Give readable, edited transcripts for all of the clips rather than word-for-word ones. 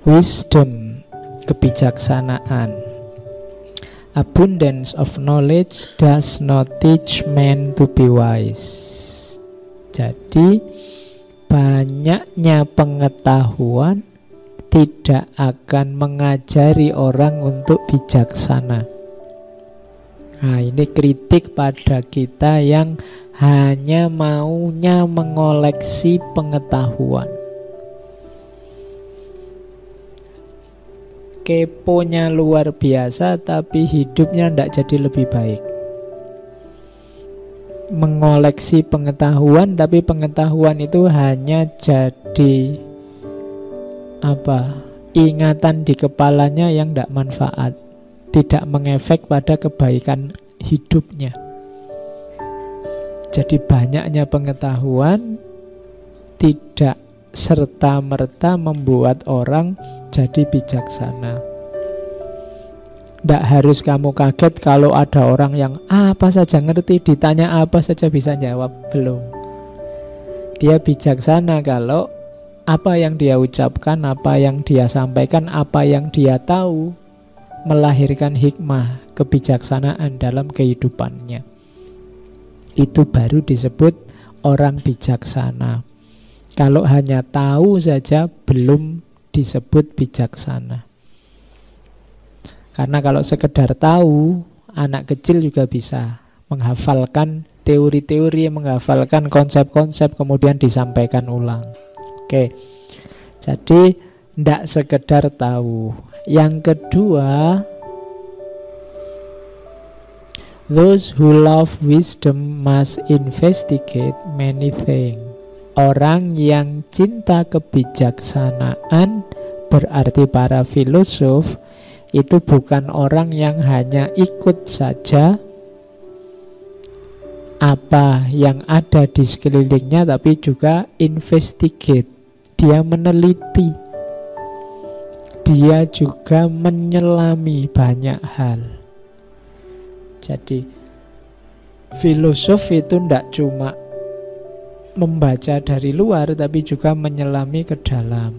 Wisdom, kebijaksanaan. Abundance of knowledge does not teach man to be wise. Jadi banyaknya pengetahuan tidak akan mengajari orang untuk bijaksana. Nah, ini kritik pada kita yang hanya maunya mengoleksi pengetahuan. Keponya luar biasa tapi hidupnya tidak jadi lebih baik. Mengoleksi pengetahuan tapi pengetahuan itu hanya jadi ingatan di kepalanya yang tidak manfaat, tidak mengefek pada kebaikan hidupnya. Jadi banyaknya pengetahuan tidak serta-merta membuat orang jadi bijaksana. Tidak harus kamu kaget kalau ada orang yang apa saja ngerti, ditanya apa saja bisa jawab. Belum. Dia bijaksana kalau apa yang dia ucapkan, apa yang dia sampaikan, apa yang dia tahu melahirkan hikmah, kebijaksanaan dalam kehidupannya. Itu baru disebut orang bijaksana. Kalau hanya tahu saja belum disebut bijaksana. Karena kalau sekedar tahu, anak kecil juga bisa menghafalkan teori-teori, menghafalkan konsep-konsep, kemudian disampaikan ulang. Oke, jadi tidak sekedar tahu. Yang kedua, those who love wisdom must investigate many things. Orang yang cinta kebijaksanaan, berarti para filosof, itu bukan orang yang hanya ikut saja apa yang ada di sekelilingnya, tapi juga investigate. Dia meneliti, dia juga menyelami banyak hal. Jadi filosof itu tidak cuma membaca dari luar, tapi juga menyelami ke dalam.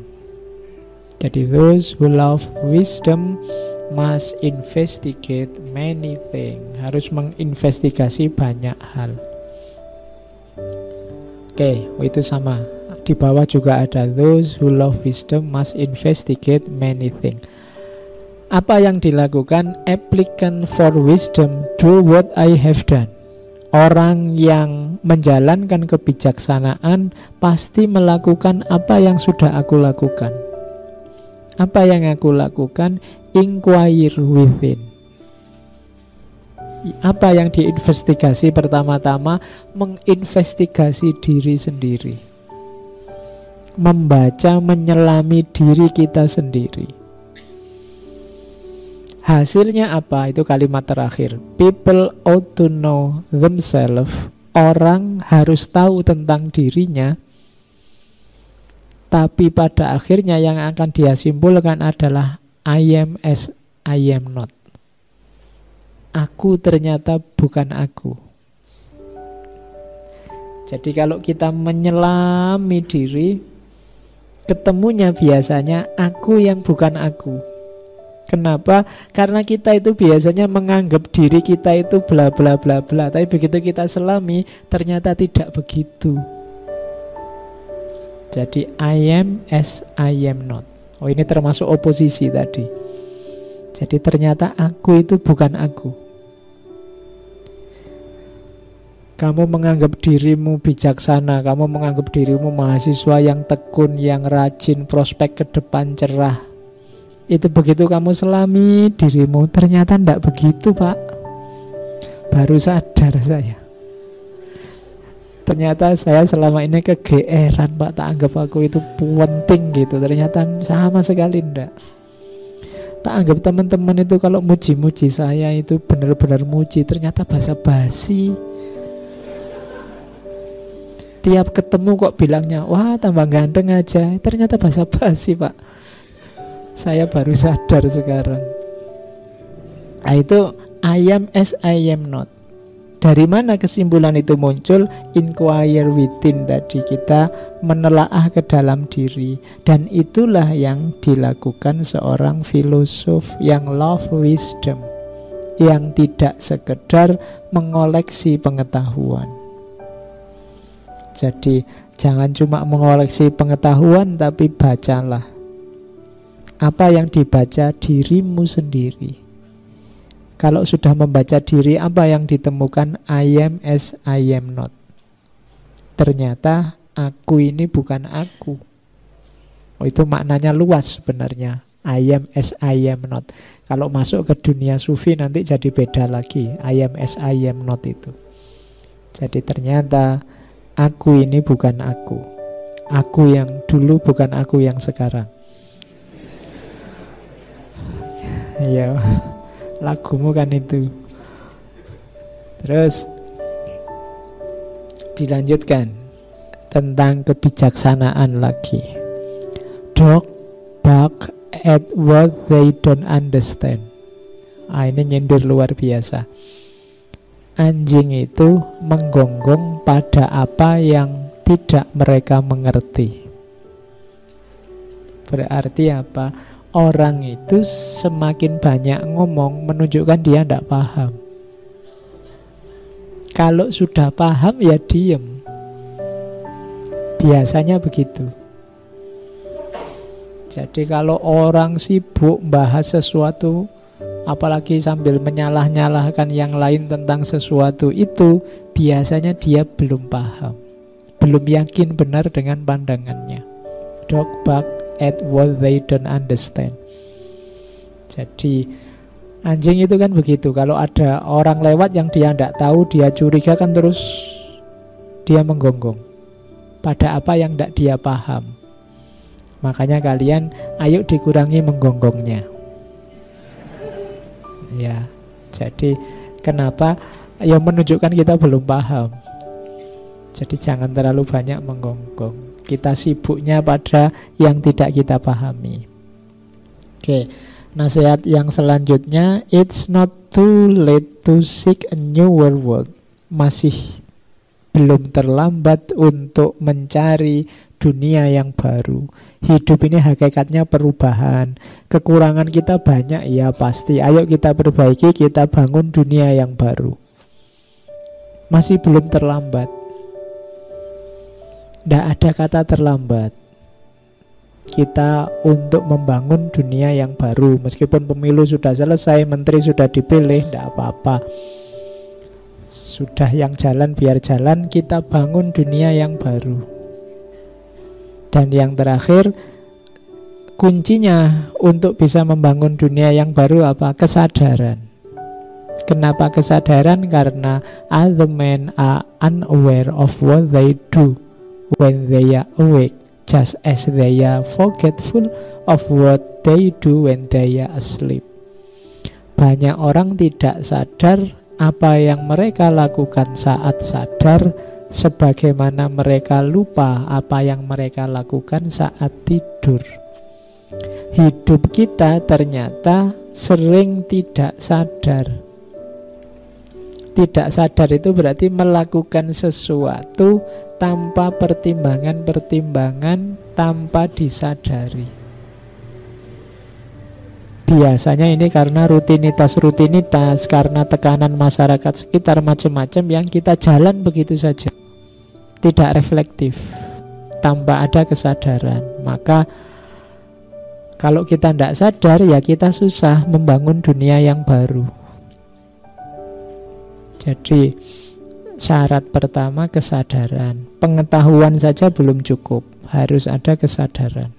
Jadi those who love wisdom must investigate many things. Harus menginvestigasi banyak hal. Oke, itu sama. Di bawah juga ada those who love wisdom must investigate many things. Apa yang dilakukan applicant for wisdom do what I have done. Orang yang menjalankan kebijaksanaan pasti melakukan apa yang sudah aku lakukan. Apa yang aku lakukan? Inquire within. Apa yang diinvestigasi pertama-tama? Menginvestigasi diri sendiri. Membaca, menyelami diri kita sendiri. Hasilnya apa? Itu kalimat terakhir. People ought to know themselves. Orang harus tahu tentang dirinya. Tapi pada akhirnya yang akan dia simpulkan adalah I am as I am not. Aku ternyata bukan aku. Jadi kalau kita menyelami diri, ketemunya biasanya aku yang bukan aku. Kenapa? Karena kita itu biasanya menganggap diri kita itu bla bla bla bla. Tapi begitu kita selami, ternyata tidak begitu. Jadi I am as I am not. Oh, ini termasuk oposisi tadi. Jadi ternyata aku itu bukan aku. Kamu menganggap dirimu bijaksana, kamu menganggap dirimu mahasiswa yang tekun, yang rajin, prospek ke depan cerah. Itu begitu kamu selami dirimu, ternyata tidak begitu, Pak. Baru sadar saya. Ternyata saya selama ini kegeeran, Pak. Tak anggap aku itu penting gitu. Ternyata sama sekali enggak. Tak anggap teman-teman itu kalau muji-muji saya itu benar-benar muji. Ternyata basa-basi. Tiap ketemu kok bilangnya, wah tambah ganteng aja. Ternyata basa-basi, Pak. Saya baru sadar sekarang. Nah, itu I am as I am not. Dari mana kesimpulan itu muncul? Inquire within tadi, kita menelaah ke dalam diri. Dan itulah yang dilakukan seorang filosof yang love wisdom, yang tidak sekedar mengoleksi pengetahuan. Jadi jangan cuma mengoleksi pengetahuan, tapi bacalah. Apa yang dibaca? Dirimu sendiri. Kalau sudah membaca diri, apa yang ditemukan? I am as I am not. Ternyata aku ini bukan aku. Oh, itu maknanya luas sebenarnya. I am as I am not. Kalau masuk ke dunia sufi nanti jadi beda lagi. I am as I am not itu. Jadi ternyata aku ini bukan aku. Aku yang dulu bukan aku yang sekarang. Ya, lagumu kan itu. Terus dilanjutkan tentang kebijaksanaan lagi. Dog bark at what they don't understand. Ini nyindir luar biasa. Anjing itu menggonggong pada apa yang tidak mereka mengerti. Berarti apa? Orang itu semakin banyak ngomong menunjukkan dia tidak paham. Kalau sudah paham ya diem. Biasanya begitu. Jadi kalau orang sibuk bahas sesuatu, apalagi sambil menyalah-nyalahkan yang lain tentang sesuatu itu, biasanya dia belum paham, belum yakin benar dengan pandangannya. Dog bark at what they don't understand. Jadi anjing itu kan begitu. Kalau ada orang lewat yang dia tidak tahu, dia curiga kan, terus dia menggonggong pada apa yang tidak dia paham. Makanya kalian ayo dikurangi menggonggongnya. Ya, jadi kenapa? Ya menunjukkan kita belum paham. Jadi jangan terlalu banyak menggonggong. Kita sibuknya pada yang tidak kita pahami. Oke, nasihat yang selanjutnya, it's not too late to seek a newer world. Masih belum terlambat untuk mencari dunia yang baru. Hidup ini hakikatnya perubahan. Kekurangan kita banyak, ya pasti. Ayo kita perbaiki, kita bangun dunia yang baru. Masih belum terlambat. Tidak ada kata terlambat kita untuk membangun dunia yang baru. Meskipun pemilu sudah selesai, menteri sudah dipilih, tidak apa-apa. Sudah yang jalan biar jalan, kita bangun dunia yang baru. Dan yang terakhir, kuncinya untuk bisa membangun dunia yang baru apa? Kesadaran. Kenapa kesadaran? Karena other men are unaware of what they do when they are awake, just as they are forgetful of what they do when they are asleep. Banyak orang tidak sadar apa yang mereka lakukan saat sadar, sebagaimana mereka lupa apa yang mereka lakukan saat tidur. Hidup kita ternyata sering tidak sadar. Tidak sadar itu berarti melakukan sesuatu tanpa pertimbangan-pertimbangan, tanpa disadari. Biasanya ini karena rutinitas-rutinitas, karena tekanan masyarakat sekitar macam-macam yang kita jalan begitu saja, tidak reflektif, tanpa ada kesadaran. Maka kalau kita tidak sadar, ya kita susah membangun dunia yang baru. Jadi syarat pertama kesadaran. Pengetahuan saja belum cukup, harus ada kesadaran.